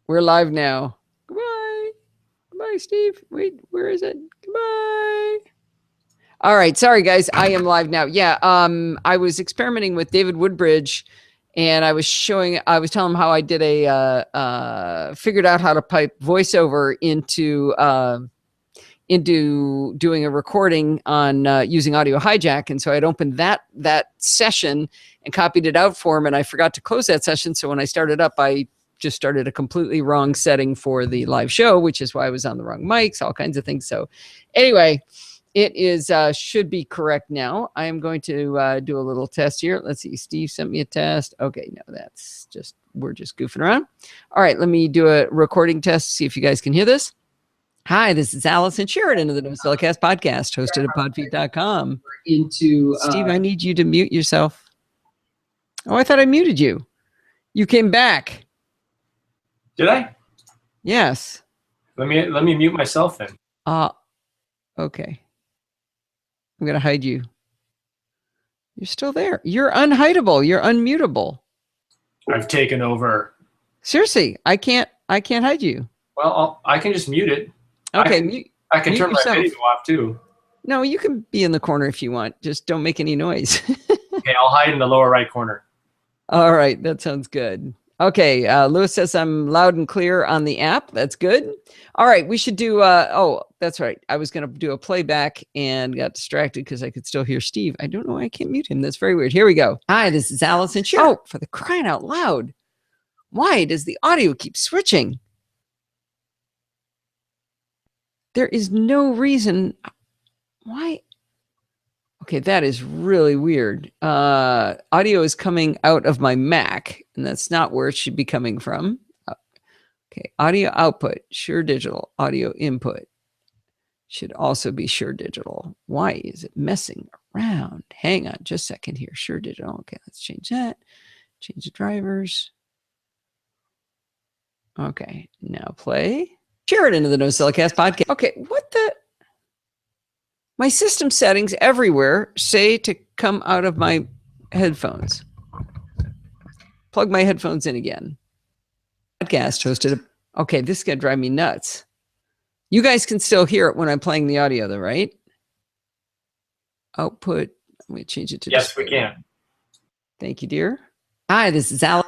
We're live now. Goodbye. Goodbye, Steve. Wait, where is it? Goodbye. All right. Sorry, guys. I am live now. Yeah. I was experimenting with David Woodbridge, and I was telling him how I did figured out how to pipe voiceover into doing a recording on using Audio Hijack. And so I'd opened that session and copied it out for him, and I forgot to close that session. So when I started up, I just started a completely wrong setting for the live show, which is why I was on the wrong mics, all kinds of things. So anyway, it is should be correct now. I am going to do a little test here. Let's see. Steve sent me a test. Okay, no, we're just goofing around. All right, let me do a recording test, see if you guys can hear this. Hi, this is Allison Sheridan of the NosillaCast podcast, hosted at podfeed.com. Steve, I need you to mute yourself. Oh, I thought I muted you. You came back. Did I? Yes. Let me mute myself then. Okay. I'm gonna hide you. You're still there. You're unhideable. You're unmutable. I've taken over. Seriously, I can't hide you. Well, I can just mute it. Okay, I can turn my video off too. No, you can be in the corner if you want. Just don't make any noise. Okay, I'll hide in the lower right corner. All right, that sounds good. Okay, Lewis says I'm loud and clear on the app. That's good. All right, we should do, oh, that's right. I was going to do a playback and got distracted because I could still hear Steve. I don't know why I can't mute him. That's very weird. Here we go. Hi, this is Allison. Oh, for the crying out loud. Why does the audio keep switching? There is no reason. Why? Okay, that is really weird. Audio is coming out of my Mac, and that's not where it should be coming from. Okay, audio output, Shure Digital. Audio input should also be Shure Digital. Why is it messing around? Hang on just a second here. Shure Digital. Okay, let's change that. Change the drivers. Okay, now play. Share it into the NosillaCast podcast. Okay, what the? My system settings everywhere say to come out of my headphones. Plug my headphones in again. Podcast hosted. Okay, this is going to drive me nuts. You guys can still hear it when I'm playing the audio though, right? Output. Let me change it to yes, display. We can. Thank you, dear. Hi, this is Al.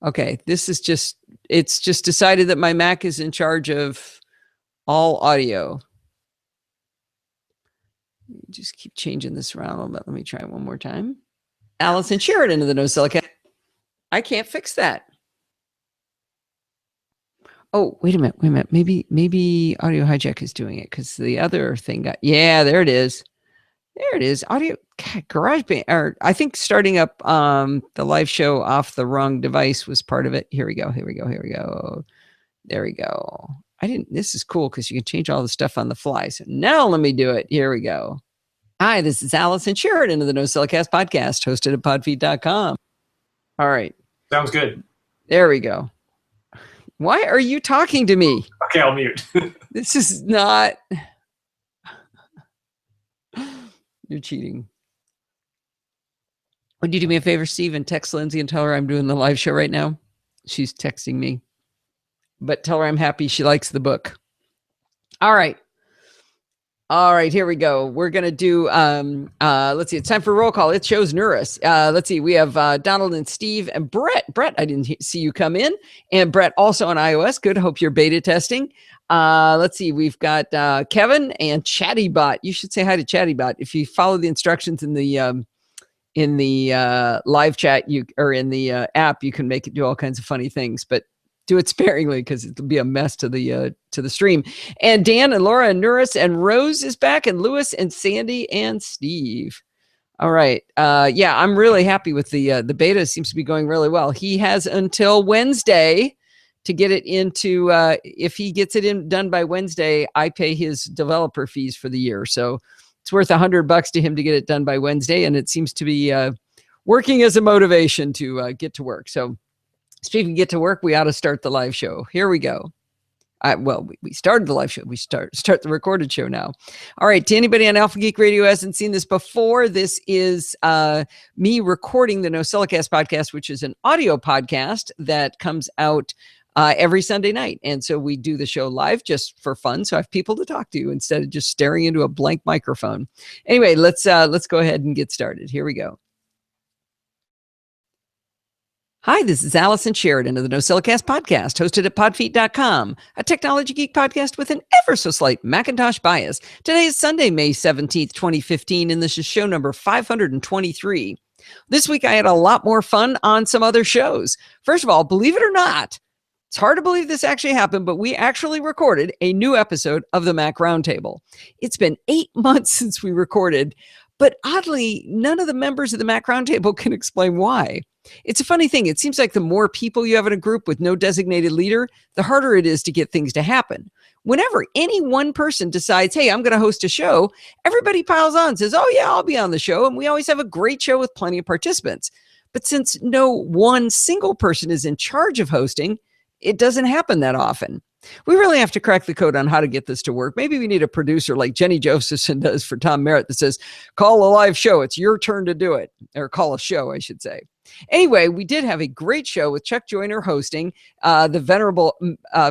Okay, it's just decided that my Mac is in charge of all audio. Just keep changing this around a little bit. Let me try one more time. Allison Sheridan of the NosillaCast. I can't fix that. Oh, wait a minute. Maybe Audio Hijack is doing it because the other thing got. Yeah, there it is. There it is. Audio GarageBand. Or I think starting up the live show off the wrong device was part of it. Here we go. There we go. This is cool because you can change all the stuff on the fly. So now let me do it. Here we go. Hi, this is Allison Sheridan of the NosillaCast podcast, hosted at podfeed.com. All right. Sounds good. There we go. Why are you talking to me? Okay, I'll mute. This is not. You're cheating. Would you do me a favor, Steve, and text Lindsay and tell her I'm doing the live show right now? She's texting me. But tell her I'm happy she likes the book. All right, here we go. We're going to do, let's see, it's time for roll call. It shows Nuris. Let's see, we have Donald and Steve and Brett. Brett, I didn't see you come in. And Brett also on iOS. Good, hope you're beta testing. Let's see, we've got Kevin and ChattyBot. You should say hi to ChattyBot. If you follow the instructions in the live chat, or in the app, you can make it do all kinds of funny things, but do it sparingly because it'll be a mess to the stream. And Dan and Laura and Nuris and Rose is back, and Lewis and Sandy and Steve. All right. Yeah, I'm really happy with the beta. Seems to be going really well. He has until Wednesday to get it into, if he gets it done by Wednesday, I pay his developer fees for the year. So it's worth $100 to him to get it done by Wednesday. And it seems to be working as a motivation to get to work. So speaking of get to work, we ought to start the live show. Here we go. We started the live show. We start the recorded show now. All right. To anybody on Alpha Geek Radio who hasn't seen this before, this is me recording the NosillaCast podcast, which is an audio podcast that comes out every Sunday night. And so we do the show live just for fun. So I have people to talk to instead of just staring into a blank microphone. Anyway, let's go ahead and get started. Here we go. Hi, this is Allison Sheridan of the NosillaCast podcast, hosted at podfeet.com, a technology geek podcast with an ever so slight Macintosh bias. Today is Sunday, May 17th, 2015, and this is show number 523. This week, I had a lot more fun on some other shows. First of all, believe it or not, it's hard to believe this actually happened, but we actually recorded a new episode of the Mac Roundtable. It's been 8 months since we recorded, but oddly, none of the members of the Mac Roundtable can explain why. It's a funny thing. It seems like the more people you have in a group with no designated leader, the harder it is to get things to happen. Whenever any one person decides, hey, I'm going to host a show, everybody piles on, says, oh yeah, I'll be on the show. And we always have a great show with plenty of participants. But since no one single person is in charge of hosting, it doesn't happen that often. We really have to crack the code on how to get this to work. Maybe we need a producer like Jenny Josephson does for Tom Merritt that says, call a live show. It's your turn to do it. Or call a show, I should say. Anyway, we did have a great show with Chuck Joyner hosting. The venerable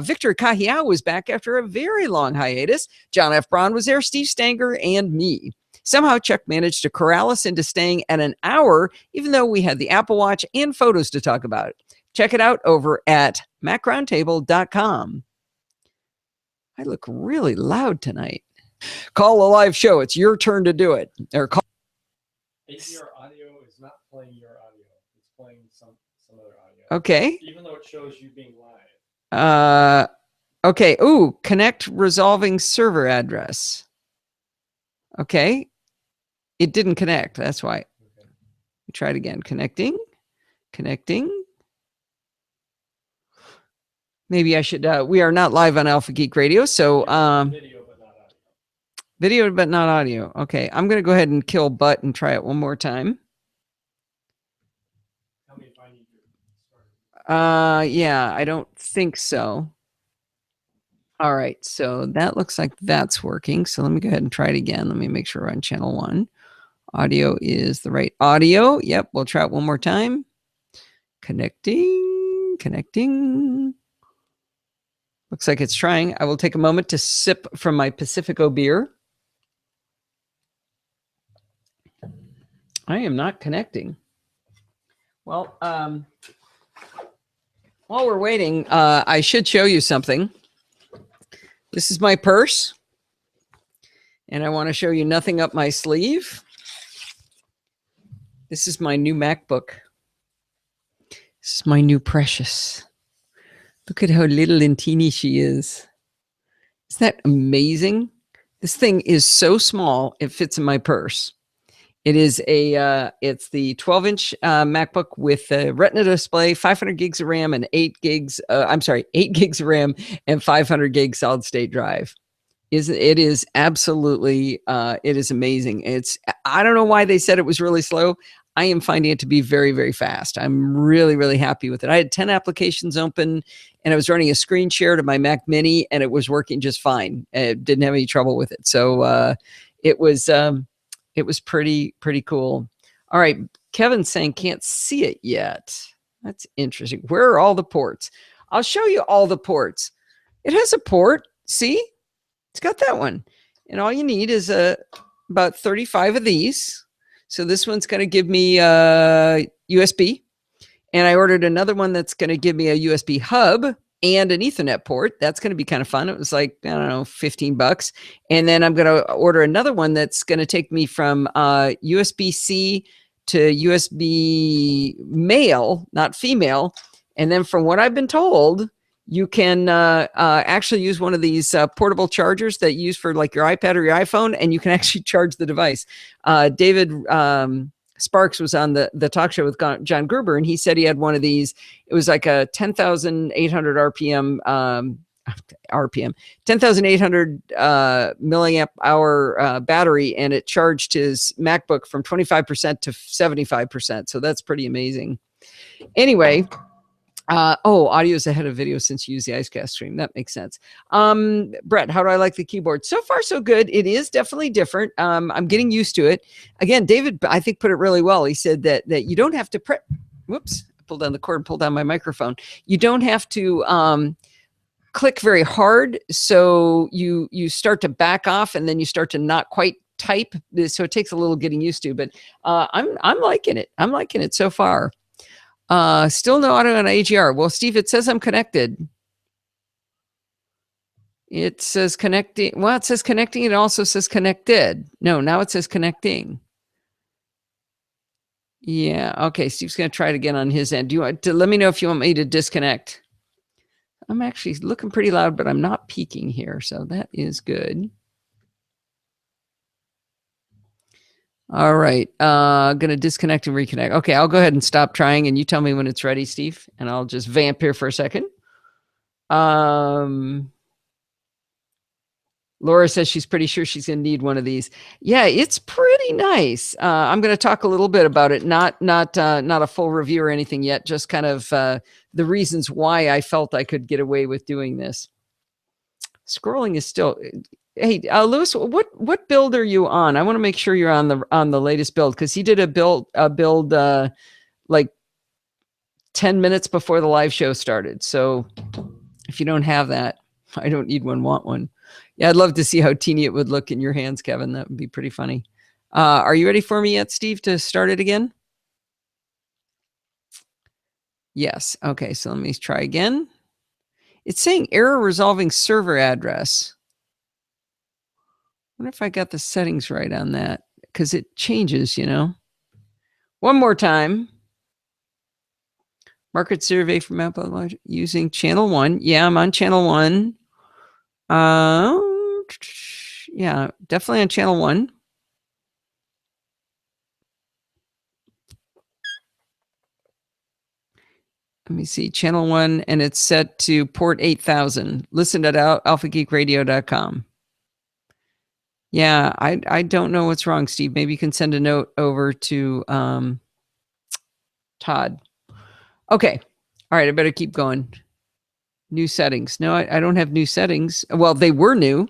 Victor Cahill was back after a very long hiatus. John F. Braun was there, Steve Stanger, and me. Somehow Chuck managed to corral us into staying at an hour, even though we had the Apple Watch and photos to talk about. Check it out over at macroundtable.com. I look really loud tonight. Call a live show. It's your turn to do it. Or call. Your audio is not playing your audio. It's playing some other audio. Okay. Even though it shows you being live. Okay. Ooh, connect resolving server address. Okay. It didn't connect. That's why. Okay. Try it again. Connecting. Maybe I should, we are not live on Alpha Geek Radio, so video but not audio. Okay, I'm going to go ahead and kill butt and try it one more time. Tell me if I need to. Yeah, I don't think so. All right, so that looks like that's working. So let me go ahead and try it again. Let me make sure we're on channel 1. Audio is the right audio. Yep, we'll try it one more time. Connecting. Looks like it's trying. I will take a moment to sip from my Pacifico beer. I am not connecting. Well, while we're waiting, I should show you something. This is my purse. And I want to show you nothing up my sleeve. This is my new MacBook. This is my new Precious. Look at how little and teeny she is. Isn't that amazing? This thing is so small, it fits in my purse. It is it's the 12-inch MacBook with a Retina display, 500 gigs of RAM and 8 gigs of RAM and 500 gig solid state drive. It is absolutely, it is amazing. I don't know why they said it was really slow. I am finding it to be very, very fast. I'm really, really happy with it. I had 10 applications open and I was running a screen share to my Mac Mini and it was working just fine. I didn't have any trouble with it. So it was pretty cool. All right. Kevin's saying can't see it yet. That's interesting. Where are all the ports? I'll show you all the ports. It has a port. See, it's got that one. And all you need is about 35 of these. So this one's going to give me USB. And I ordered another one that's going to give me a USB hub and an Ethernet port. That's going to be kind of fun. It was like, I don't know, $15. And then I'm going to order another one that's going to take me from USB-C to USB male, not female. And then from what I've been told, you can actually use one of these portable chargers that you use for like your iPad or your iPhone, and you can actually charge the device. David Sparks was on the talk show with John Gruber, and he said he had one of these. It was like a 10,800 RPM, 10,800 milliamp hour battery, and it charged his MacBook from 25% to 75%. So that's pretty amazing. Anyway. Audio is ahead of video since you use the IceCast stream. That makes sense. Brett, how do I like the keyboard? So far, so good. It is definitely different. I'm getting used to it. Again, David, I think, put it really well. He said that you don't have to pull down the cord, pull down my microphone. You don't have to click very hard. So you start to back off and then you start to not quite type. So it takes a little getting used to, but I'm liking it. I'm liking it so far. Still no audio on AGR. Well, Steve, it says I'm connected. It says connecting. Well, it says connecting. It also says connected. No, now it says connecting. Yeah. Okay. Steve's going to try it again on his end. Do you want to let me know if you want me to disconnect? I'm actually looking pretty loud, but I'm not peaking here. So that is good. All right. Going to disconnect and reconnect. Okay. I'll go ahead and stop trying and you tell me when it's ready, Steve, and I'll just vamp here for a second. Laura says she's pretty sure she's going to need one of these. Yeah, it's pretty nice. I'm going to talk a little bit about it, not a full review or anything yet, just kind of the reasons why I felt I could get away with doing this. Scrolling is still. Hey, Lewis, what build are you on? I want to make sure you're on the latest build because he did a build like 10 minutes before the live show started. So if you don't have that, I don't need one, want one. Yeah, I'd love to see how teeny it would look in your hands, Kevin. That would be pretty funny. Are you ready for me yet, Steve, to start it again? Yes. Okay, so let me try again. It's saying error resolving server address. I wonder if I got the settings right on that because it changes, you know. One more time. Market survey from Apple using channel 1. Yeah, I'm on channel 1. Yeah, definitely on channel 1. Let me see, channel 1, and it's set to port 8000. Listen at alphageekradio.com. Yeah, I don't know what's wrong, Steve. Maybe you can send a note over to Todd. Okay. All right, I better keep going. New settings. No, I don't have new settings. Well, they were new.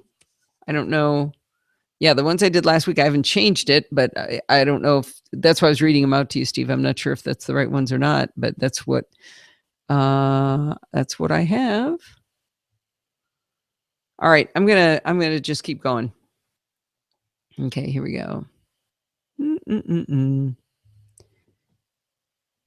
I don't know. Yeah, the ones I did last week, I haven't changed it, but I don't know if that's why I was reading them out to you, Steve. I'm not sure if that's the right ones or not, but that's what I have. All right, I'm gonna just keep going. Okay, here we go.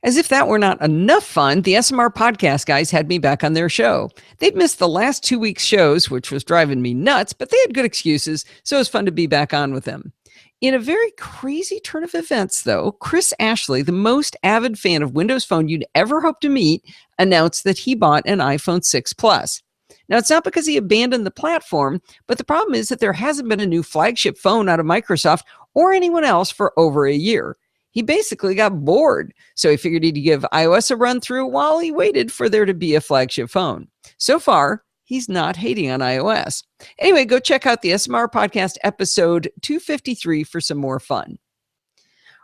As if that were not enough fun, the SMR podcast guys had me back on their show. They'd missed the last 2 weeks' shows, which was driving me nuts, but they had good excuses, so it was fun to be back on with them. In a very crazy turn of events, though, Chris Ashley, the most avid fan of Windows Phone you'd ever hope to meet, announced that he bought an iPhone 6 Plus. Now, it's not because he abandoned the platform, but the problem is that there hasn't been a new flagship phone out of Microsoft or anyone else for over a year. He basically got bored, so he figured he'd give iOS a run through while he waited for there to be a flagship phone. So far, he's not hating on iOS. Anyway, go check out the SMR podcast episode 253 for some more fun.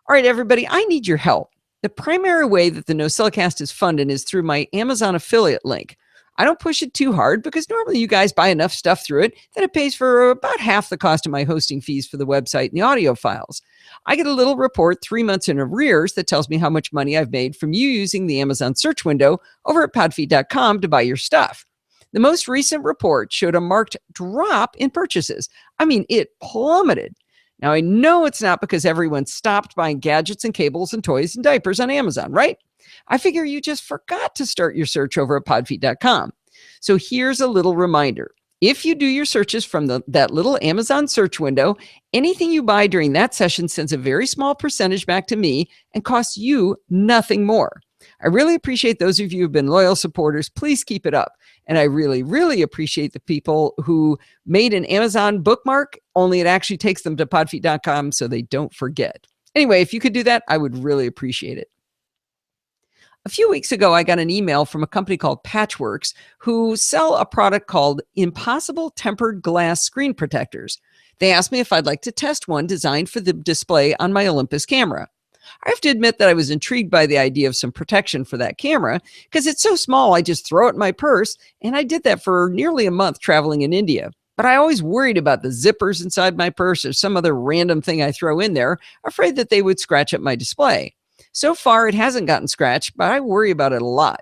All right, everybody, I need your help. The primary way that the NosillaCast is funded is through my Amazon affiliate link. I don't push it too hard because normally you guys buy enough stuff through it that it pays for about half the cost of my hosting fees for the website and the audio files. I get a little report 3 months in arrears that tells me how much money I've made from you using the Amazon search window over at podfeed.com to buy your stuff. The most recent report showed a marked drop in purchases. I mean, it plummeted. Now, I know it's not because everyone stopped buying gadgets and cables and toys and diapers on Amazon, right? I figure you just forgot to start your search over at podfeed.com. So here's a little reminder. If you do your searches from that little Amazon search window, anything you buy during that session sends a very small percentage back to me and costs you nothing more. I really appreciate those of you who've been loyal supporters. Please keep it up. And I really, really appreciate the people who made an Amazon bookmark, only it actually takes them to podfeed.com so they don't forget. Anyway, if you could do that, I would really appreciate it. A few weeks ago, I got an email from a company called Patchworks who sell a product called Impossible Tempered Glass Screen Protectors. They asked me if I'd like to test one designed for the display on my Olympus camera. I have to admit that I was intrigued by the idea of some protection for that camera because it's so small I just throw it in my purse, and I did that for nearly a month traveling in India. But I always worried about the zippers inside my purse or some other random thing I throw in there, afraid that they would scratch up my display. So far, it hasn't gotten scratched, but I worry about it a lot.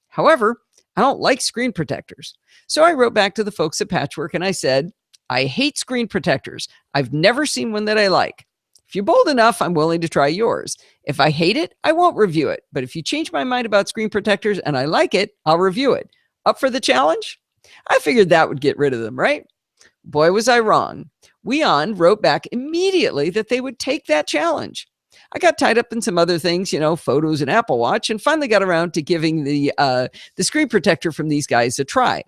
However, I don't like screen protectors. So I wrote back to the folks at Patchwork and I said, I hate screen protectors. I've never seen one that I like. If you're bold enough, I'm willing to try yours. If I hate it, I won't review it. But if you change my mind about screen protectors and I like it, I'll review it. Up for the challenge? I figured that would get rid of them, right? Boy, was I wrong. Weon wrote back immediately that they would take that challenge. I got tied up in some other things, photos and Apple Watch, and finally got around to giving the screen protector from these guys a try.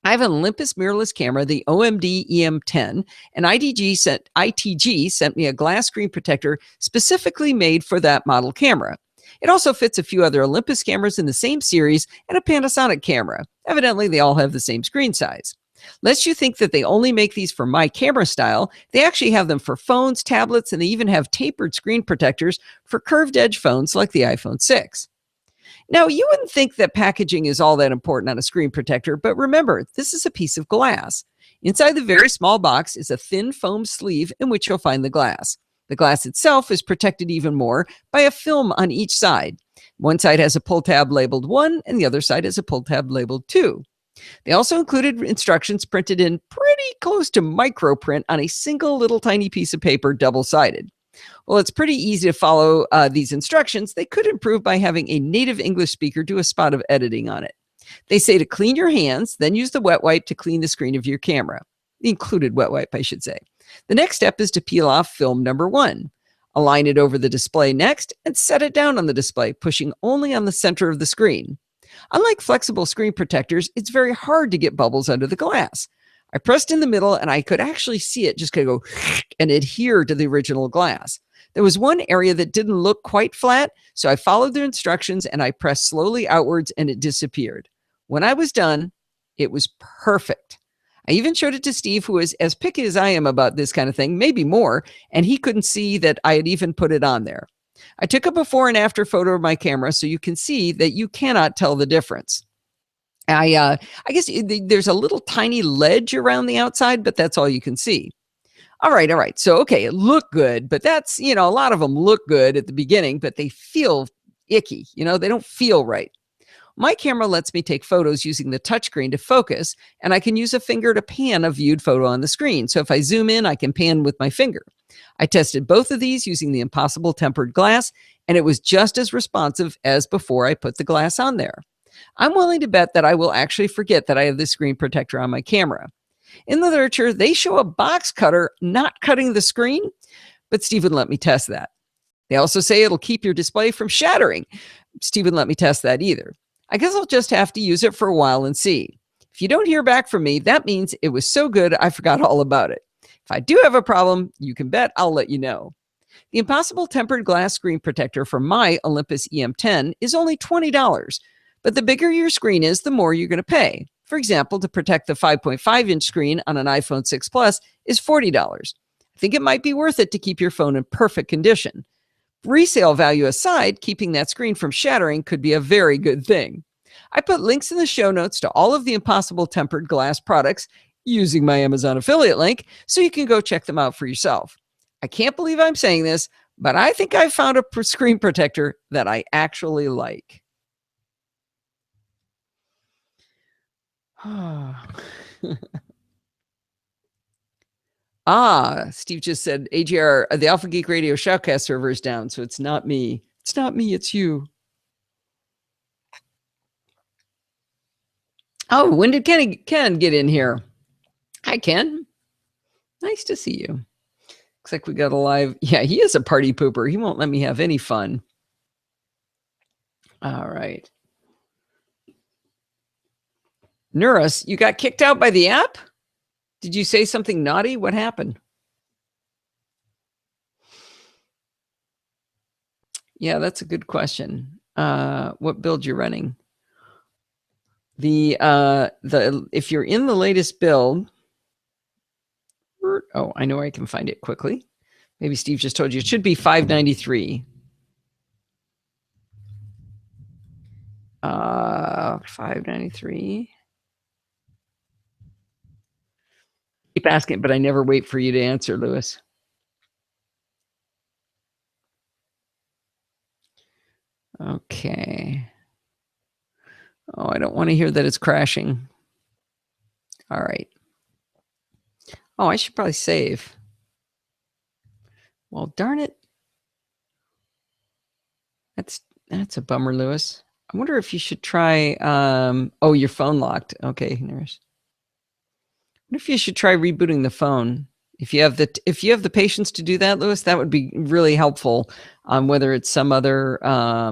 I have an Olympus mirrorless camera, the OMD EM10, and ITG sent me a glass screen protector specifically made for that model camera. It also fits a few other Olympus cameras in the same series and a Panasonic camera. Evidently, they all have the same screen size. Lest you think that they only make these for my camera style, they actually have them for phones, tablets, and they even have tapered screen protectors for curved edge phones like the iPhone 6. Now, you wouldn't think that packaging is all that important on a screen protector, but remember, this is a piece of glass. Inside the very small box is a thin foam sleeve in which you'll find the glass. The glass itself is protected even more by a film on each side. One side has a pull tab labeled 1, and the other side has a pull tab labeled 2. They also included instructions printed in pretty close to microprint on a single little tiny piece of paper, double-sided. Well, it's pretty easy to follow these instructions. They could improve by having a native English speaker do a spot of editing on it. They say to clean your hands, then use the wet wipe to clean the screen of your camera. The included wet wipe, I should say. The next step is to peel off film number 1. Align it over the display next and set it down on the display, pushing only on the center of the screen. Unlike flexible screen protectors, it's very hard to get bubbles under the glass. I pressed in the middle and I could actually see it just kind of go and adhere to the original glass. There was one area that didn't look quite flat, so I followed the instructions and I pressed slowly outwards and it disappeared. When I was done, it was perfect. I even showed it to Steve, who is as picky as I am about this kind of thing, maybe more, and he couldn't see that I had even put it on there. I took a before and after photo of my camera so you can see that you cannot tell the difference. I guess there's a little tiny ledge around the outside, but that's all you can see. All right. So, okay, it looked good, but that's, a lot of them look good at the beginning, but they feel icky. They don't feel right. My camera lets me take photos using the touchscreen to focus, and I can use a finger to pan a viewed photo on the screen. So if I zoom in, I can pan with my finger. I tested both of these using the Impossible tempered glass, and it was just as responsive as before I put the glass on there. I'm willing to bet that I will actually forget that I have this screen protector on my camera. In the literature, they show a box cutter not cutting the screen, but Steve wouldn't let me test that. They also say it'll keep your display from shattering. Steve wouldn't let me test that either. I guess I'll just have to use it for a while and see. If you don't hear back from me, that means it was so good I forgot all about it. If I do have a problem, you can bet I'll let you know. The Impossible tempered glass screen protector from my Olympus EM10 is only $20, but the bigger your screen is, the more you're going to pay. For example, to protect the 5.5-inch screen on an iPhone 6 Plus is $40. I think it might be worth it to keep your phone in perfect condition. Resale value aside, keeping that screen from shattering could be a very good thing. I put links in the show notes to all of the Impossible tempered glass products using my Amazon affiliate link, so you can go check them out for yourself. I can't believe I'm saying this, but I think I found a screen protector that I actually like. Steve just said, AGR, the Alpha Geek Radio Shoutcast server is down, so it's not me. It's not me, it's you. Oh, when did Ken get in here? Hi, Ken. Nice to see you. Looks like we got a live. Yeah, he is a party pooper. He won't let me have any fun. All right. Nurus, you got kicked out by the app? Did you say something naughty? What happened? Yeah, that's a good question. What build you're running? If you're in the latest build, oh, I know I can find it quickly. Maybe Steve just told you it should be 593. 593. Keep asking, but I never wait for you to answer, Lewis. Okay. Oh, I don't want to hear that it's crashing. All right. Oh, I should probably save. Well, darn it. That's a bummer, Lewis. I wonder if you should try. Oh, your phone locked. Okay, there's. I wonder if you should try rebooting the phone. If you have the patience to do that, Lewis, that would be really helpful. Whether it's some other. I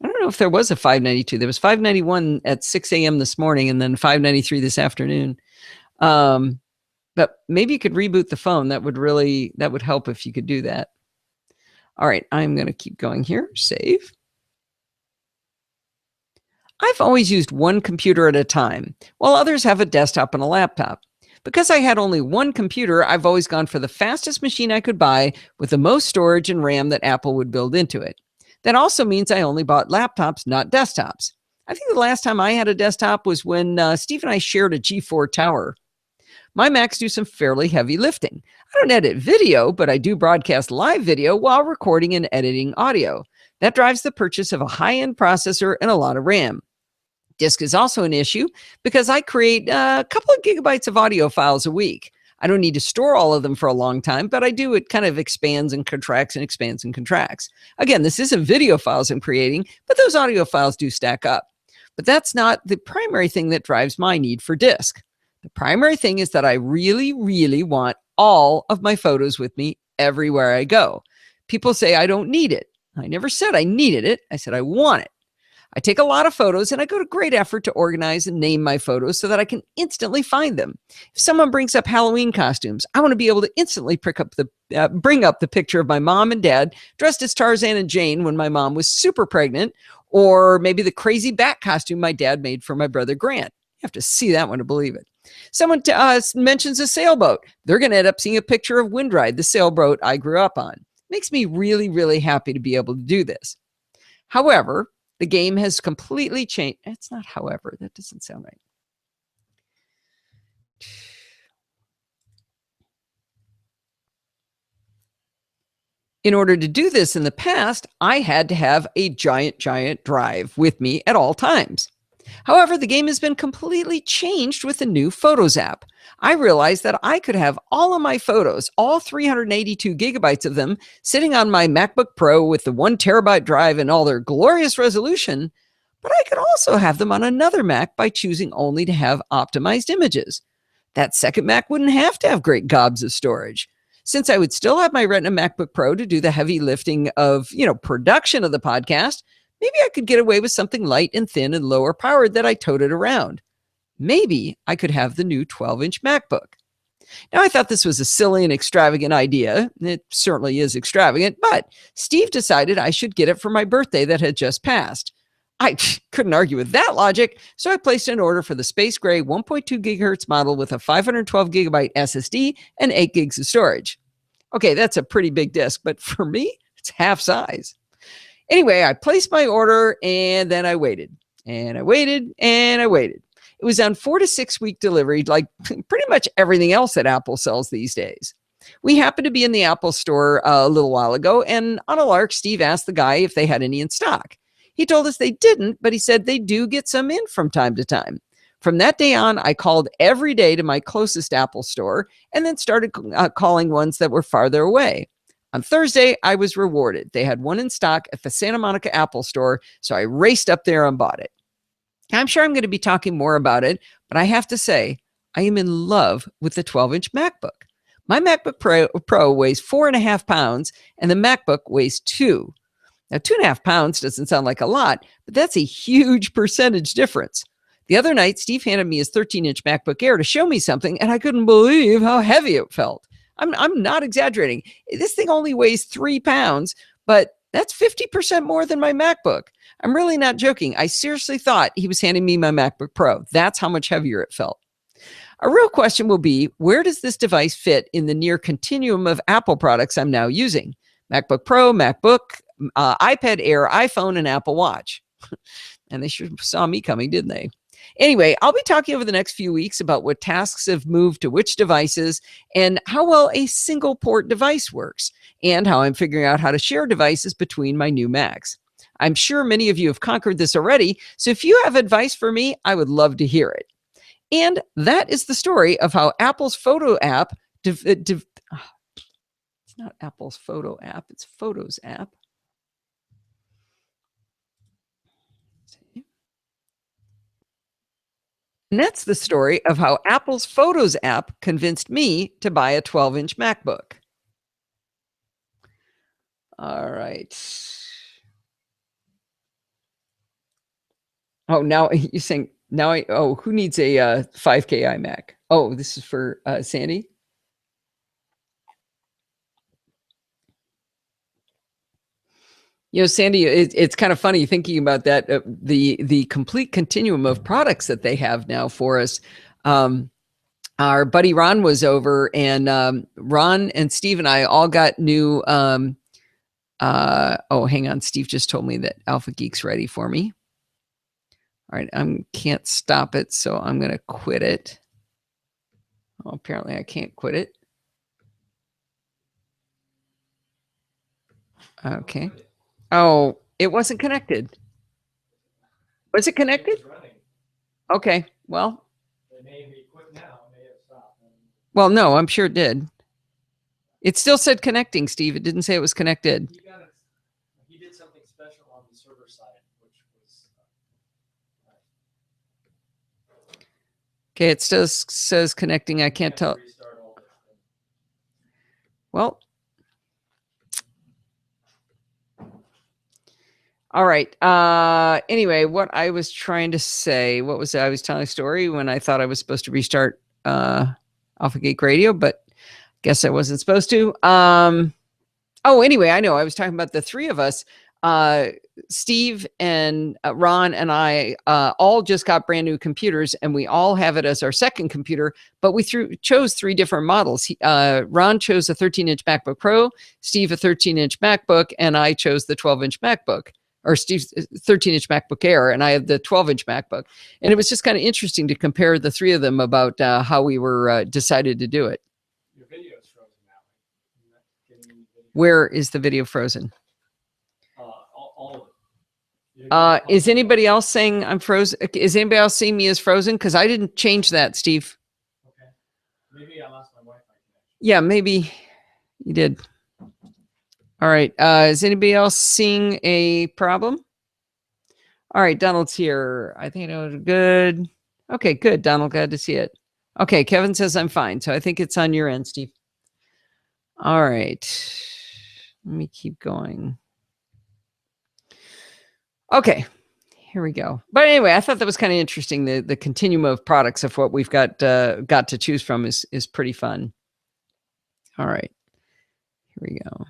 don't know if there was a 592. There was 591 at 6 a.m. this morning, and then 593 this afternoon. But maybe you could reboot the phone. That would help if you could do that. All right, I'm going to keep going here. Save. I've always used one computer at a time, while others have a desktop and a laptop. Because I had only one computer, I've always gone for the fastest machine I could buy with the most storage and RAM that Apple would build into it. That also means I only bought laptops, not desktops. I think the last time I had a desktop was when Steve and I shared a G4 tower. My Macs do some fairly heavy lifting. I don't edit video, but I do broadcast live video while recording and editing audio. That drives the purchase of a high-end processor and a lot of RAM. Disk is also an issue because I create a couple of gigabytes of audio files a week. I don't need to store all of them for a long time, but I do. It kind of expands and contracts and expands and contracts. Again, this isn't video files I'm creating, but those audio files do stack up. But that's not the primary thing that drives my need for disk. The primary thing is that I really, really want all of my photos with me everywhere I go. People say I don't need it. I never said I needed it. I said I want it. I take a lot of photos and I go to great effort to organize and name my photos so that I can instantly find them. If someone brings up Halloween costumes, I want to be able to instantly bring up the picture of my mom and dad dressed as Tarzan and Jane when my mom was super pregnant, or maybe the crazy bat costume my dad made for my brother Grant. You have to see that one to believe it. Someone mentions a sailboat. They're going to end up seeing a picture of Windride, the sailboat I grew up on. Makes me really, really happy to be able to do this. However, the game has completely changed. It's not however. That doesn't sound right. In order to do this in the past, I had to have a giant drive with me at all times. However, the game has been completely changed with the new Photos app. I realized that I could have all of my photos, all 382 gigabytes of them, sitting on my MacBook Pro with the 1 terabyte drive and all their glorious resolution, but I could also have them on another Mac by choosing only to have optimized images. That second Mac wouldn't have to have great gobs of storage. Since I would still have my Retina MacBook Pro to do the heavy lifting of, production of the podcast, maybe I could get away with something light and thin and lower powered that I toted around. Maybe I could have the new 12-inch MacBook. Now, I thought this was a silly and extravagant idea. It certainly is extravagant, but Steve decided I should get it for my birthday that had just passed. I couldn't argue with that logic, so I placed an order for the space gray 1.2 gigahertz model with a 512 gigabyte SSD and 8 gigs of storage. Okay, that's a pretty big disk, but for me, it's half size. Anyway, I placed my order and then I waited and I waited and I waited. It was on 4 to 6 week delivery, like pretty much everything else that Apple sells these days. We happened to be in the Apple store a little while ago, and on a lark, Steve asked the guy if they had any in stock. He told us they didn't, but he said they do get some in from time to time. From that day on, I called every day to my closest Apple store and then started calling ones that were farther away. On Thursday, I was rewarded. They had one in stock at the Santa Monica Apple store, so I raced up there and bought it. I'm sure I'm going to be talking more about it, but I have to say, I am in love with the 12-inch MacBook. My MacBook Pro weighs 4.5 pounds, and the MacBook weighs 2. Now, 2.5 pounds doesn't sound like a lot, but that's a huge percentage difference. The other night, Steve handed me his 13-inch MacBook Air to show me something, and I couldn't believe how heavy it felt. I'm not exaggerating. This thing only weighs 3 pounds, but that's 50% more than my MacBook. I'm really not joking. I seriously thought he was handing me my MacBook Pro. That's how much heavier it felt. A real question will be, where does this device fit in the near continuum of Apple products I'm now using? MacBook Pro, MacBook, iPad Air, iPhone, and Apple Watch. And they sure saw me coming, didn't they? Anyway, I'll be talking over the next few weeks about what tasks have moved to which devices and how well a single port device works, and how I'm figuring out how to share devices between my new Macs. I'm sure many of you have conquered this already, so if you have advice for me, I would love to hear it. And that is the story of how Apple's photo app, it's not Apple's photo app, it's Photos app. And that's the story of how Apple's Photos app convinced me to buy a 12-inch MacBook. All right. Oh, now you're saying, who needs a 5K iMac? Oh, this is for Sandy? Sandy, it's kind of funny thinking about that. The complete continuum of products that they have now for us. Our buddy Ron was over, and Ron and Steve and I all got new. Hang on. Steve just told me that Alpha Geek's ready for me. All right, I can't stop it, so I'm going to quit it. Oh, apparently I can't quit it. Okay. Oh, it wasn't connected. Was it connected? Okay, well. It may be quit now. It may have stopped. Well, no, I'm sure it did. It still said connecting, Steve. It didn't say it was connected. He did something special on the server side, which was. Okay, it still says connecting. I can't tell. Well. All right. Anyway, what I was trying to say, I was telling a story when I thought I was supposed to restart Alpha Geek Radio, but guess I wasn't supposed to. Anyway, I know. I was talking about the three of us. Steve and Ron and I all just got brand new computers, and we all have it as our second computer, but we chose three different models. Ron chose a 13-inch MacBook Pro, Steve a 13-inch MacBook, and I chose the 12-inch MacBook. Or Steve's 13-inch MacBook Air, and I have the 12-inch MacBook. And it was just kind of interesting to compare the three of them about how we were decided to do it. Your video is frozen now. Where is the video frozen? All of it. Is anybody else saying I'm frozen? Is anybody else seeing me as frozen? Because I didn't change that, Steve. Okay. Maybe I lost my Wi-Fi connection. Yeah, maybe you did. All right. Is anybody else seeing a problem? All right. Donald's here. I think it was good. Okay, good. Donald, glad to see it. Okay. Kevin says I'm fine. So I think it's on your end, Steve. All right. Let me keep going. Okay. Here we go. But anyway, I thought that was kind of interesting. The continuum of products of what we've got to choose from is pretty fun. All right. Here we go.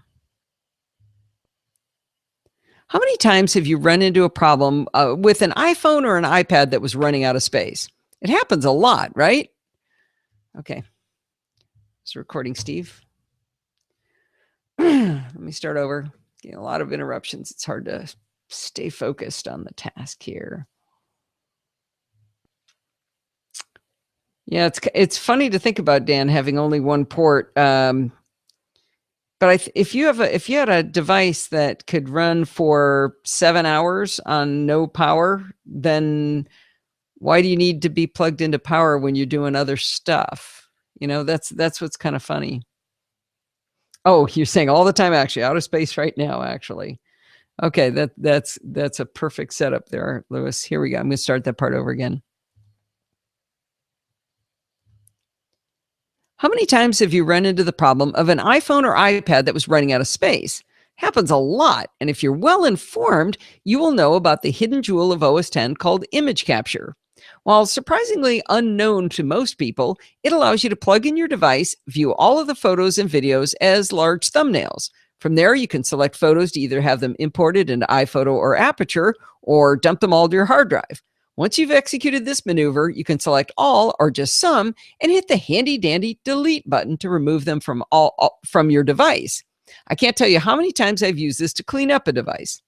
How many times have you run into a problem with an iPhone or an iPad that was running out of space? It happens a lot, right? Okay. It's recording, Steve. Let me start over. Getting a lot of interruptions. It's hard to stay focused on the task here. Yeah, it's funny to think about, Dan, having only one port. But if you had a device that could run for 7 hours on no power, then why do you need to be plugged into power when you're doing other stuff? That's what's kind of funny. Oh, you're saying all the time, actually, out of space right now, actually. Okay, that's a perfect setup there, Lewis. Here we go. I'm going to start that part over again. How many times have you run into the problem of an iPhone or iPad that was running out of space? Happens a lot, and if you're well informed, you will know about the hidden jewel of OS X called image capture. While surprisingly unknown to most people, it allows you to plug in your device, view all of the photos and videos as large thumbnails. From there, you can select photos to either have them imported into iPhoto or Aperture, or dump them all to your hard drive. Once you've executed this maneuver, you can select all or just some and hit the handy-dandy delete button to remove them from your device. I can't tell you how many times I've used this to clean up a device.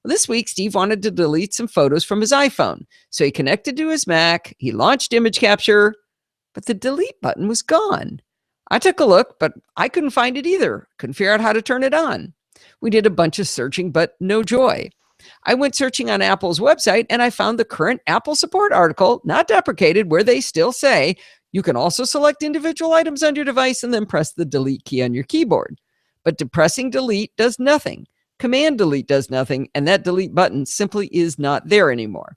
Well, this week, Steve wanted to delete some photos from his iPhone, so he connected to his Mac, he launched image capture, but the delete button was gone. I took a look, but I couldn't find it either. Couldn't figure out how to turn it on. We did a bunch of searching, but no joy. I went searching on Apple's website and I found the current Apple support article, not deprecated, where they still say you can also select individual items on your device and then press the delete key on your keyboard. But depressing delete does nothing. Command delete does nothing, and that delete button simply is not there anymore.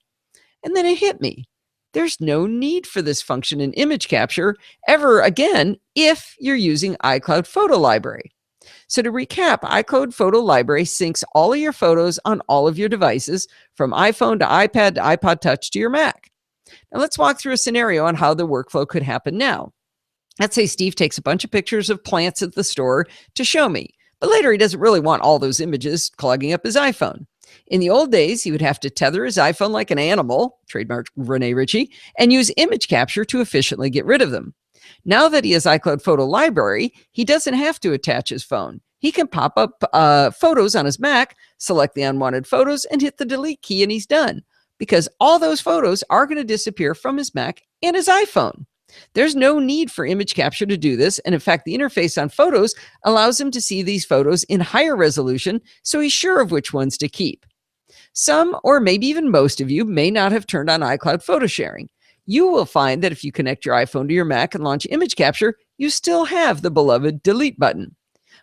And then it hit me. There's no need for this function in image capture ever again if you're using iCloud Photo Library. So to recap, iCloud Photo Library syncs all of your photos on all of your devices, from iPhone to iPad to iPod Touch to your Mac. Now let's walk through a scenario on how the workflow could happen now. Let's say Steve takes a bunch of pictures of plants at the store to show me, but later he doesn't really want all those images clogging up his iPhone. In the old days, he would have to tether his iPhone like an animal, trademark Rene Ritchie, and use image capture to efficiently get rid of them. Now that he has iCloud Photo Library, he doesn't have to attach his phone. He can pop up photos on his Mac, select the unwanted photos, and hit the delete key, and he's done. Because all those photos are going to disappear from his Mac and his iPhone. There's no need for image capture to do this, and in fact, the interface on Photos allows him to see these photos in higher resolution, so he's sure of which ones to keep. Some, or maybe even most of you, may not have turned on iCloud photo sharing. You will find that if you connect your iPhone to your Mac and launch image capture, you still have the beloved delete button.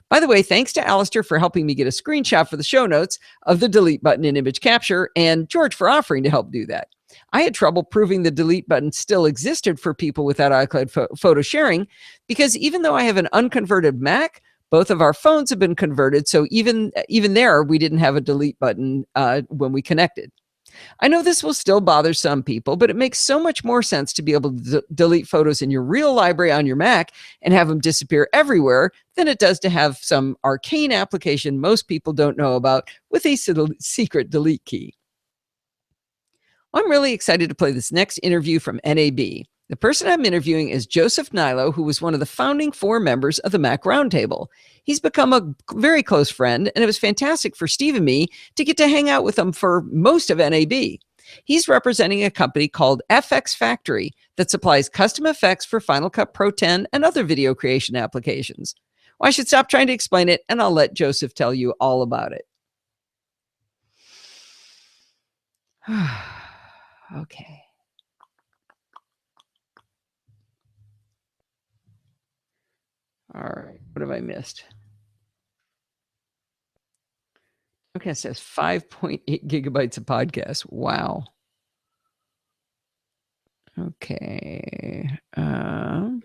By the way, thanks to Alistair for helping me get a screenshot for the show notes of the delete button in image capture, and George for offering to help do that. I had trouble proving the delete button still existed for people without iCloud photo sharing, because even though I have an unconverted Mac, both of our phones have been converted, so even there, we didn't have a delete button when we connected. I know this will still bother some people, but it makes so much more sense to be able to delete photos in your real library on your Mac and have them disappear everywhere than it does to have some arcane application most people don't know about with a secret delete key. I'm really excited to play this next interview from NAB. The person I'm interviewing is Joseph Nilo, who was one of the founding 4 members of the Mac Roundtable. He's become a very close friend, and it was fantastic for Steve and me to get to hang out with him for most of NAB. He's representing a company called FX Factory that supplies custom effects for Final Cut Pro 10 and other video creation applications. Well, I should stop trying to explain it, and I'll let Joseph tell you all about it. Okay. All right. What have I missed? Okay, it says 5.8 gigabytes of podcast. Wow. Okay. Come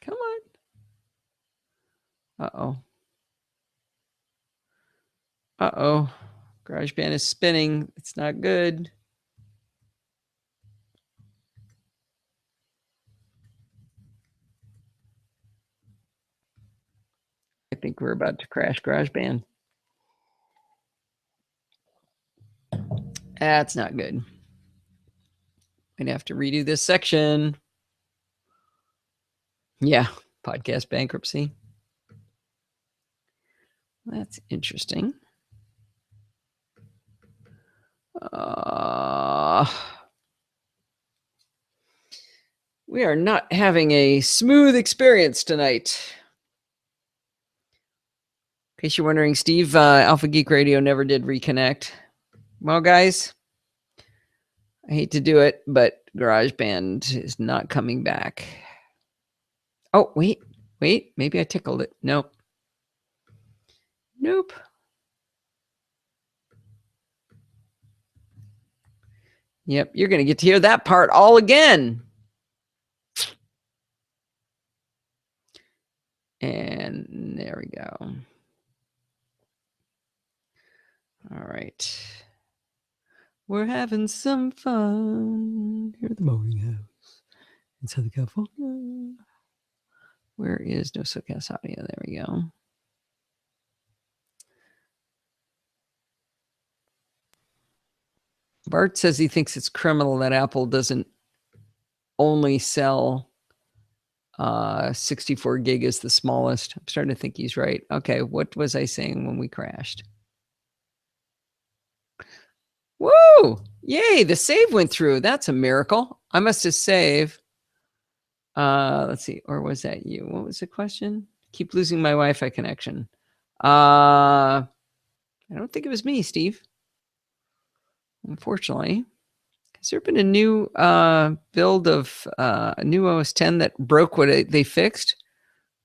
on. Uh-oh. Uh-oh. GarageBand is spinning. It's not good. I think we're about to crash GarageBand. That's not good. I'd have to redo this section. Yeah, podcast bankruptcy. That's interesting. We are not having a smooth experience tonight. In case you're wondering, Steve, Alpha Geek Radio never did reconnect. Well, guys, I hate to do it, but GarageBand is not coming back. Oh, wait. Maybe I tickled it. Nope. Yep, you're going to get to hear that part all again. And there we go. All right. We're having some fun here at the Boarding House in Southern California. Where is NosillaCast audio? There we go. Bart says he thinks it's criminal that Apple doesn't only sell 64 gig is the smallest. I'm starting to think he's right. Okay, what was I saying when we crashed? Woo! Yay, the save went through. That's a miracle. I must have saved. Let's see, or was that you? What was the question? Keep losing my Wi-Fi connection. I don't think it was me, Steve. Unfortunately. Has there been a new build of a new OS 10 that broke what they fixed?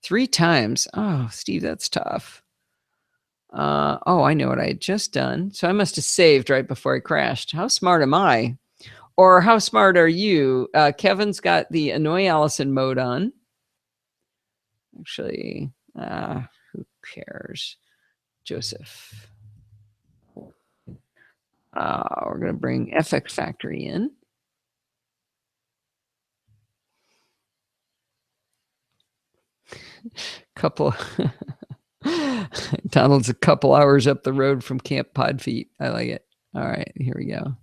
3 times. Oh, Steve, that's tough. Oh, I know what I had just done. So I must have saved right before I crashed. How smart am I? Or how smart are you? Kevin's got the Annoy Allison mode on. Actually, who cares? Joseph. We're going to bring FX Factory in. Couple. Donald's a couple hours up the road from Camp Podfeet. I like it. All right, here we go.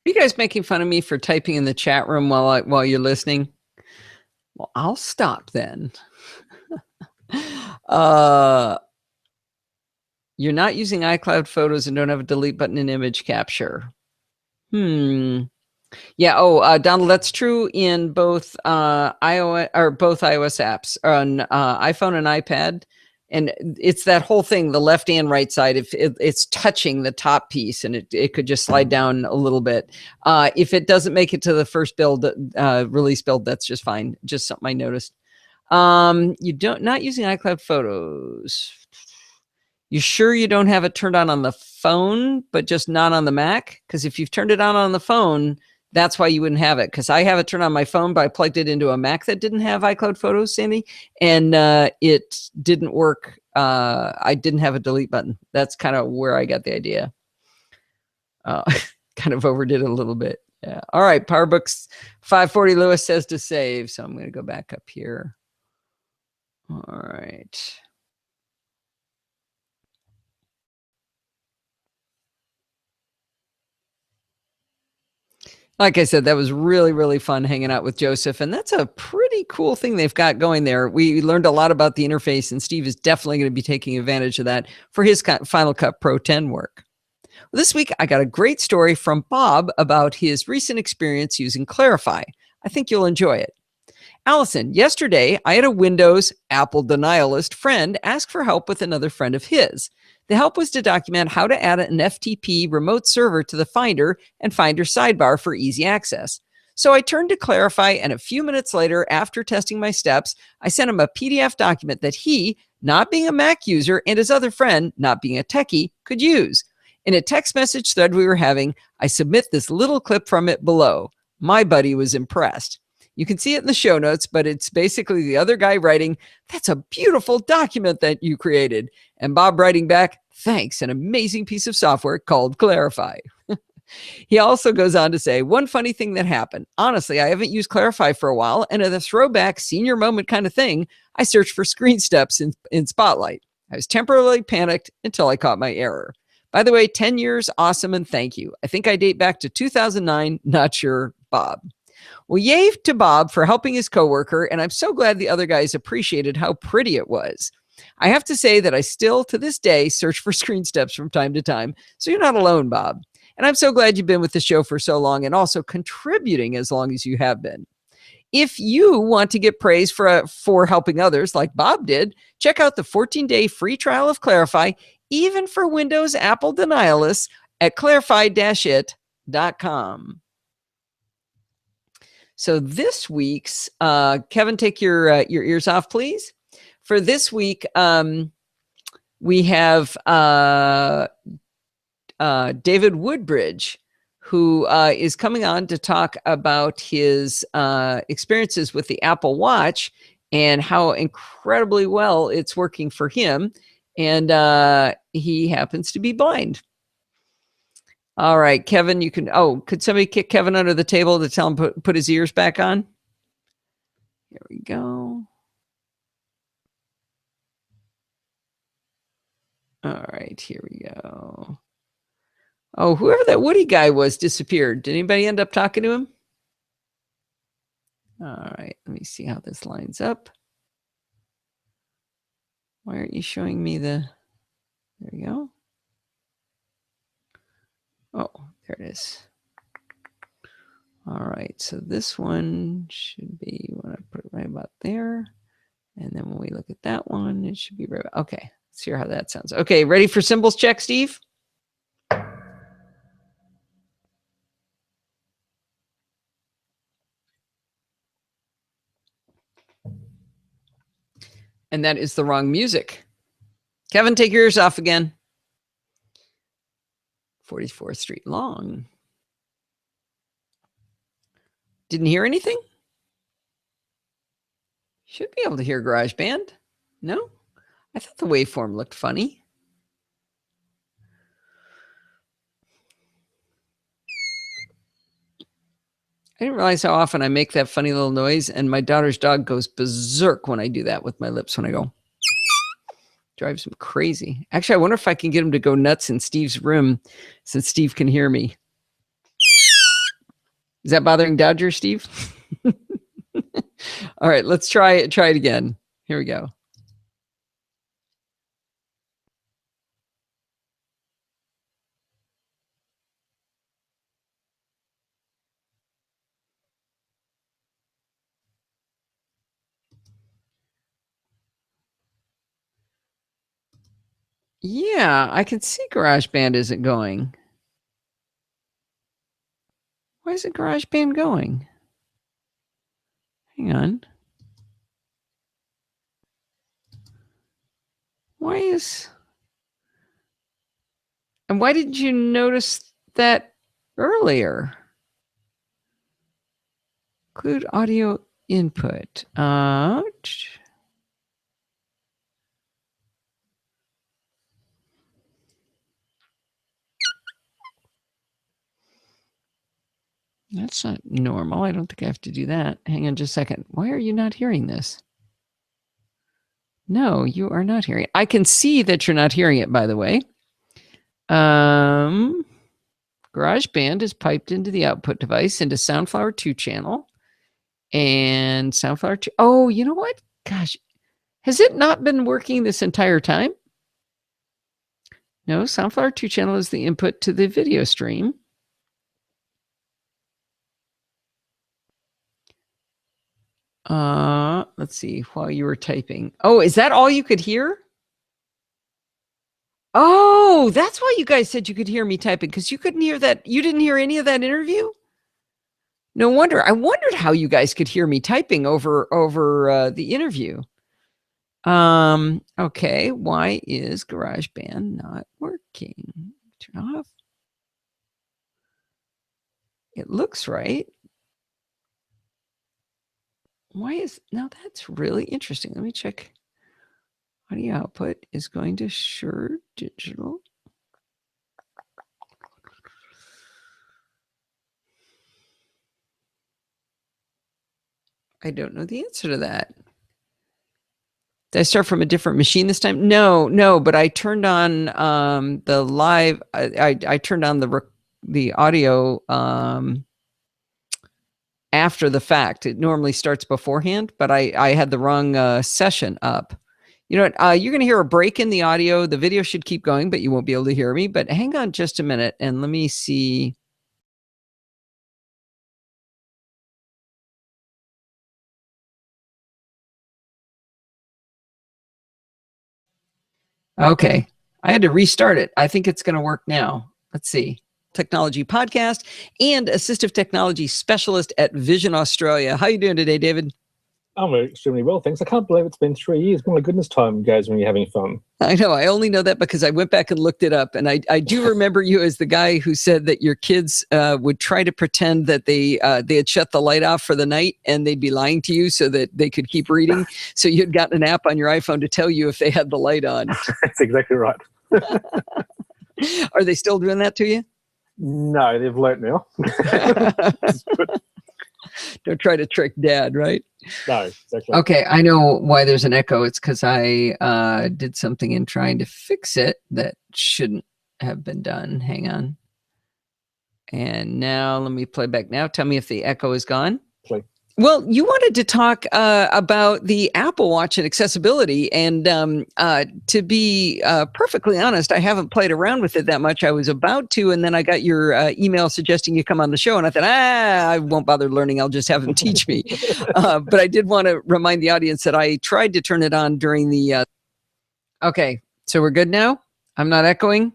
Are you guys making fun of me for typing in the chat room while you're listening? Well, I'll stop then. You're not using iCloud Photos and don't have a delete button in image capture. Yeah. Oh, Donald, that's true in both iOS or both iOS apps on iPhone and iPad. And it's that whole thing, the left and right side, if it's touching the top piece, and it could just slide down a little bit. If it doesn't make it to the first build, release build, that's just fine. Just something I noticed. Not using iCloud Photos. You sure you don't have it turned on the phone, but just not on the Mac? Because if you've turned it on the phone, that's why you wouldn't have it. Because I have it turned on my phone, but I plugged it into a Mac that didn't have iCloud Photos, Sandy, and it didn't work. I didn't have a delete button. That's kind of where I got the idea. Kind of overdid it a little bit. Yeah. All right. PowerBooks 540 Lewis says to save. So I'm going to go back up here. All right. Like I said, that was really, really fun hanging out with Joseph. And that's a pretty cool thing they've got going there. We learned a lot about the interface, and Steve is definitely going to be taking advantage of that for his Final Cut Pro 10 work. Well, this week, I got a great story from Bob about his recent experience using Clarify. I think you'll enjoy it. Allison, yesterday, I had a Windows Apple denialist friend ask for help with another friend of his. The help was to document how to add an FTP remote server to the Finder and Finder sidebar for easy access. So I turned to Clarify, and a few minutes later, after testing my steps, I sent him a PDF document that he, not being a Mac user, and his other friend, not being a techie, could use. In a text message thread we were having, I submit this little clip from it below. My buddy was impressed. You can see it in the show notes, but it's basically the other guy writing, "That's a beautiful document that you created." And Bob writing back, "Thanks, an amazing piece of software called Clarify." He also goes on to say, one funny thing that happened. Honestly, I haven't used Clarify for a while, and at a throwback senior moment kind of thing, I searched for screen steps in Spotlight. I was temporarily panicked until I caught my error. By the way, 10 years, awesome, and thank you. I think I date back to 2009, not sure, Bob. Well, yay to Bob for helping his coworker, and I'm so glad the other guys appreciated how pretty it was. I have to say that I still, to this day, search for screen steps from time to time, so you're not alone, Bob. And I'm so glad you've been with the show for so long and also contributing as long as you have been. If you want to get praise for helping others like Bob did, check out the 14-day free trial of Clarify, even for Windows Apple denialists, at clarify-it.com. So this week's, Kevin, take your ears off, please. For this week, we have David Woodbridge, who is coming on to talk about his experiences with the Apple Watch and how incredibly well it's working for him. And he happens to be blind. All right, Kevin, you can, could somebody kick Kevin under the table to tell him put his ears back on? Here we go. All right, here we go. Oh, whoever that Woody guy was disappeared. Did anybody end up talking to him? All right, let me see how this lines up. Why aren't you showing me the, there we go. Oh, there it is. All right, so this one should be, when I put it right about there. And then when we look at that one, it should be right about, okay, let's hear how that sounds. Okay, ready for symbols check, Steve? And that is the wrong music. Kevin, take your ears off again. 44th Street Long. Didn't hear anything? Should be able to hear GarageBand. No? I thought the waveform looked funny. I didn't realize how often I make that funny little noise, and my daughter's dog goes berserk when I do that with my lips when I go. Drives him crazy. Actually, I wonder if I can get him to go nuts in Steve's room since Steve can hear me. Is that bothering Dodger, Steve? All right, let's try it again. Here we go. Yeah, I can see GarageBand isn't going. Why isn't GarageBand going? Hang on. And why didn't you notice that earlier? Include audio input. That's not normal. I don't think I have to do that. Hang on just a second. Why are you not hearing this? No, you are not hearing it. I can see that you're not hearing it, by the way. GarageBand is piped into the output device into Soundflower 2 channel. And Soundflower 2. Oh, you know what? Gosh, has it not been working this entire time? No, Soundflower 2 channel is the input to the video stream. Let's see, while you were typing. Oh, is that all you could hear? Oh, that's why you guys said you could hear me typing, because you couldn't hear that. You didn't hear any of that interview? No wonder. I wondered how you guys could hear me typing over the interview. Okay, why is GarageBand not working? Turn off. It looks right. Why is, now that's really interesting. Let me check. Audio output is going to Shure Digital. I don't know the answer to that. Did I start from a different machine this time? No, but I turned on the live. I turned on the audio after the fact. It normally starts beforehand, but I had the wrong session up. You know what? You're going to hear a break in the audio. The video should keep going, but you won't be able to hear me. But hang on just a minute and let me see. Okay. I had to restart it. I think it's going to work now. Let's see. Technology podcast and assistive technology specialist at Vision Australia. How are you doing today, David? I'm extremely well, thanks. I can't believe it's been 3 years. My goodness, time goes when you're having fun. I know. I only know that because I went back and looked it up. And I do remember you as the guy who said that your kids would try to pretend that they had shut the light off for the night and they'd be lying to you so that they could keep reading. So you'd gotten an app on your iPhone to tell you if they had the light on. That's exactly right. Are they still doing that to you? No, they've learnt now. Don't try to trick dad, right? No, exactly. Okay, I know why there's an echo. It's because I did something in trying to fix it that shouldn't have been done. Hang on. And now let me play back now. Tell me if the echo is gone. Play. Well, you wanted to talk about the Apple Watch and accessibility. And to be perfectly honest, I haven't played around with it that much. I was about to, and then I got your email suggesting you come on the show. And I thought, I won't bother learning. I'll just have them teach me. But I did want to remind the audience that I tried to turn it on during the... Okay, so we're good now? I'm not echoing?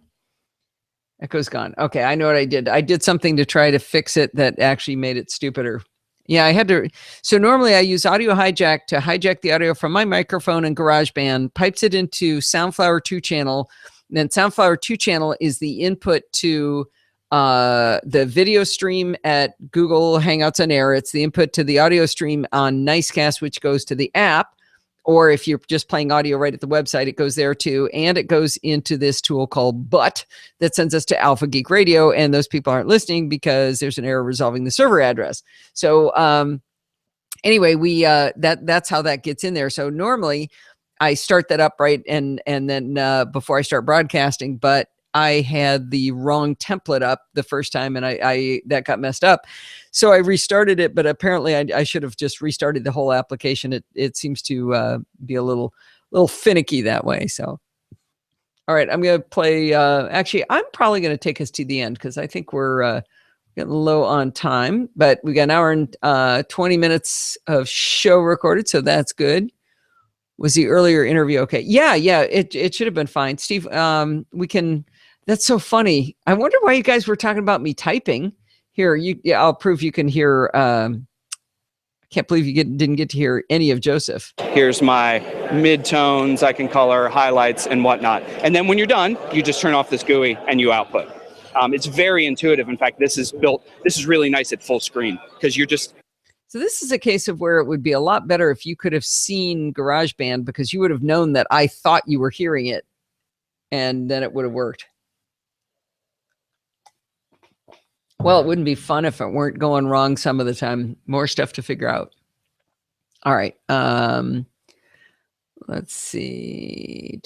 Echo's gone. Okay, I know what I did. I did something to try to fix it that actually made it stupider. Yeah, I had to. So normally I use Audio Hijack to hijack the audio from my microphone and GarageBand, pipes it into Soundflower 2 channel. Then Soundflower 2 channel is the input to the video stream at Google Hangouts on Air. It's the input to the audio stream on NosillaCast, which goes to the app. Or if you're just playing audio right at the website, it goes there too. And it goes into this tool called Butt that sends us to Alpha Geek Radio. And those people aren't listening because there's an error resolving the server address. So anyway, that's how that gets in there. So normally I start that up right and then before I start broadcasting, but I had the wrong template up the first time and I that got messed up. So I restarted it, but apparently I should have just restarted the whole application. It seems to be a little finicky that way. So, all right, I'm going to play. Actually, I'm probably going to take us to the end because I think we're getting low on time, but we got an hour and 20 minutes of show recorded. So that's good. Was the earlier interview okay? Yeah, it should have been fine. Steve, we can... That's so funny. I wonder why you guys were talking about me typing. Here, I'll prove you can hear. I can't believe you didn't get to hear any of Joseph. Here's my mid-tones. I can color, highlights, and whatnot. And then when you're done, you just turn off this GUI and you output. It's very intuitive. In fact, this is really nice at full screen because you're just... So this is a case of where it would be a lot better if you could have seen GarageBand because you would have known that I thought you were hearing it and then it would have worked. Well, it wouldn't be fun if it weren't going wrong some of the time. More stuff to figure out. All right. Let's see.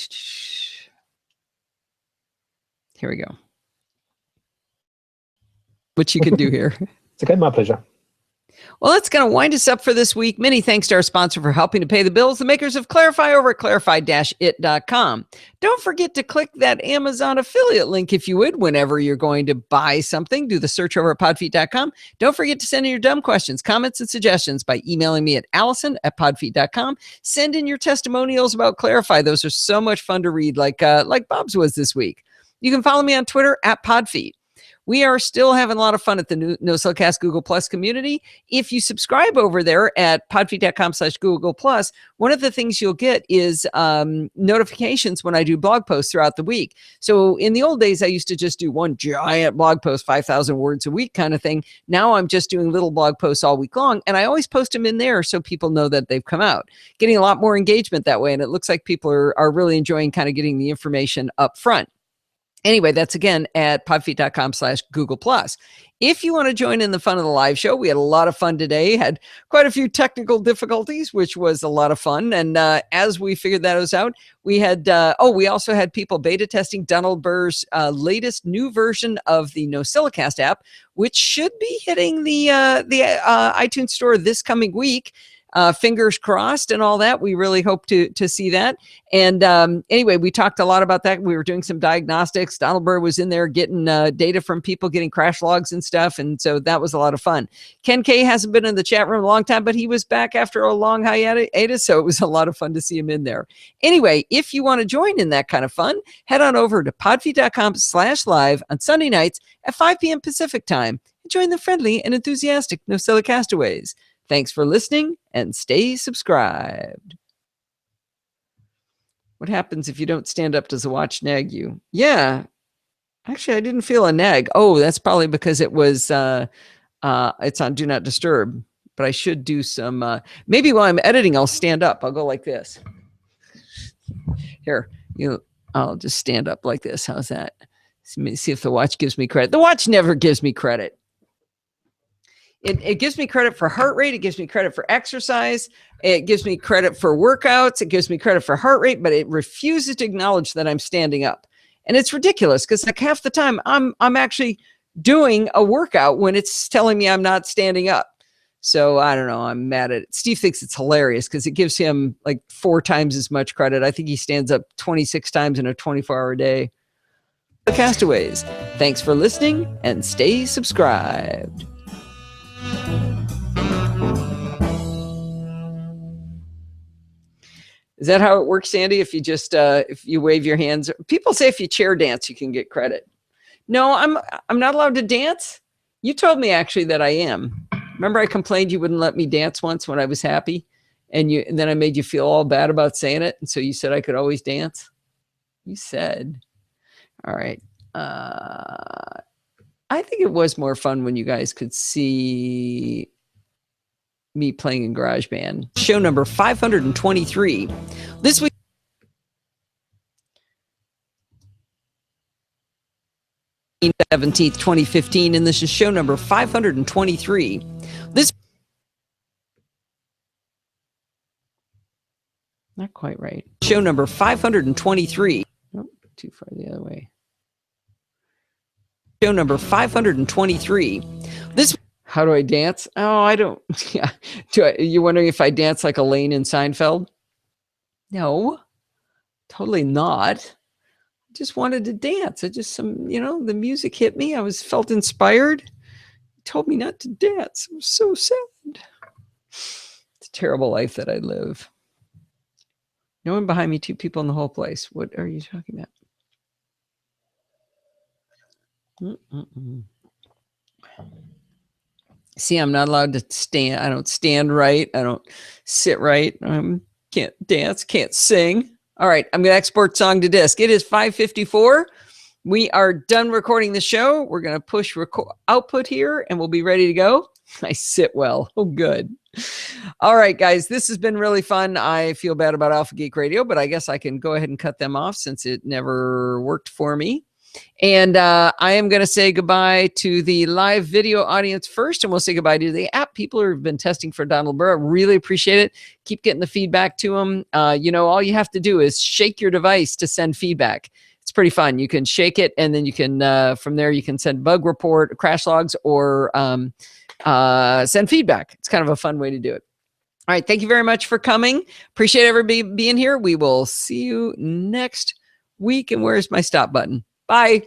Here we go. What you can do here. It's okay, my pleasure. Well, that's going to wind us up for this week. Many thanks to our sponsor for helping to pay the bills, the makers of Clarify over at clarify-it.com. Don't forget to click that Amazon affiliate link if you would, whenever you're going to buy something. Do the search over at podfeet.com. Don't forget to send in your dumb questions, comments, and suggestions by emailing me at allison@podfeet.com. Send in your testimonials about Clarify. Those are so much fun to read, like Bob's was this week. You can follow me on Twitter at podfeet. We are still having a lot of fun at the NosillaCast Google Plus community. If you subscribe over there at podfeet.com/Google Plus, one of the things you'll get is notifications when I do blog posts throughout the week. So in the old days, I used to just do one giant blog post, 5,000 words a week kind of thing. Now I'm just doing little blog posts all week long, and I always post them in there so people know that they've come out. Getting a lot more engagement that way, and it looks like people are really enjoying kind of getting the information up front. Anyway, that's again at podfeet.com/Google+. If you want to join in the fun of the live show, we had a lot of fun today, had quite a few technical difficulties, which was a lot of fun. And as we figured those out, we had, we also had people beta testing Donald Burr's latest new version of the NosillaCast app, which should be hitting the iTunes store this coming week. Fingers crossed and all that. We really hope to see that. And anyway, we talked a lot about that. We were doing some diagnostics. Donald Burr was in there getting data from people, getting crash logs and stuff. And so that was a lot of fun. Ken K hasn't been in the chat room a long time, but he was back after a long hiatus. So it was a lot of fun to see him in there. Anyway, if you want to join in that kind of fun, head on over to podfeet.com/live on Sunday nights at 5 p.m. Pacific time and join the friendly and enthusiastic Nosilla castaways. Thanks for listening and stay subscribed. What happens if you don't stand up? Does the watch nag you? Yeah. Actually, I didn't feel a nag. Oh, that's probably because it was it's on Do Not Disturb. But I should do some maybe while I'm editing, I'll stand up. I'll go like this. Here, I'll just stand up like this. How's that? Let me see if the watch gives me credit. The watch never gives me credit. It gives me credit for heart rate. It gives me credit for exercise. It gives me credit for workouts. It gives me credit for heart rate, but it refuses to acknowledge that I'm standing up. And it's ridiculous because like half the time I'm actually doing a workout when it's telling me I'm not standing up. So I don't know. I'm mad at it. Steve thinks it's hilarious because it gives him like 4 times as much credit. I think he stands up 26 times in a 24-hour day. The Castaways. Thanks for listening and stay subscribed. Is that how it works, Sandy? If you just if you wave your hands, people say if you chair dance, you can get credit. No, I'm not allowed to dance. You told me actually that I am. Remember, I complained you wouldn't let me dance once when I was happy, and then I made you feel all bad about saying it, and so you said I could always dance. You said, all right. I think it was more fun when you guys could see me playing in GarageBand. Show number 523. This week, 17th, 2015, and this is show number 523. This not quite right. Show number 523. Oh, too far the other way. Show number 523. This. How do I dance? Oh, I don't. Yeah. You're wondering if I dance like Elaine in Seinfeld? No, totally not. I just wanted to dance. I just the music hit me. Felt inspired. It told me not to dance. It was so sad. It's a terrible life that I live. No one behind me, 2 people in the whole place. What are you talking about? See, I'm not allowed to stand. I don't stand right. I don't sit right. Can't dance, can't sing. All right, I'm going to export song to disk. It is 5:54. We are done recording the show. We're going to push output here, and we'll be ready to go. I sit well. Oh, good. All right, guys, this has been really fun. I feel bad about Alpha Geek Radio, but I guess I can go ahead and cut them off since it never worked for me. And I am going to say goodbye to the live video audience first, and we'll say goodbye to the app people who have been testing for Donald Burr. I really appreciate it. Keep getting the feedback to them. All you have to do is shake your device to send feedback. It's pretty fun. You can shake it, and then you can, from there, you can send bug report, crash logs, or send feedback. It's kind of a fun way to do it. All right. Thank you very much for coming. Appreciate everybody being here. We will see you next week. And where's my stop button? Bye.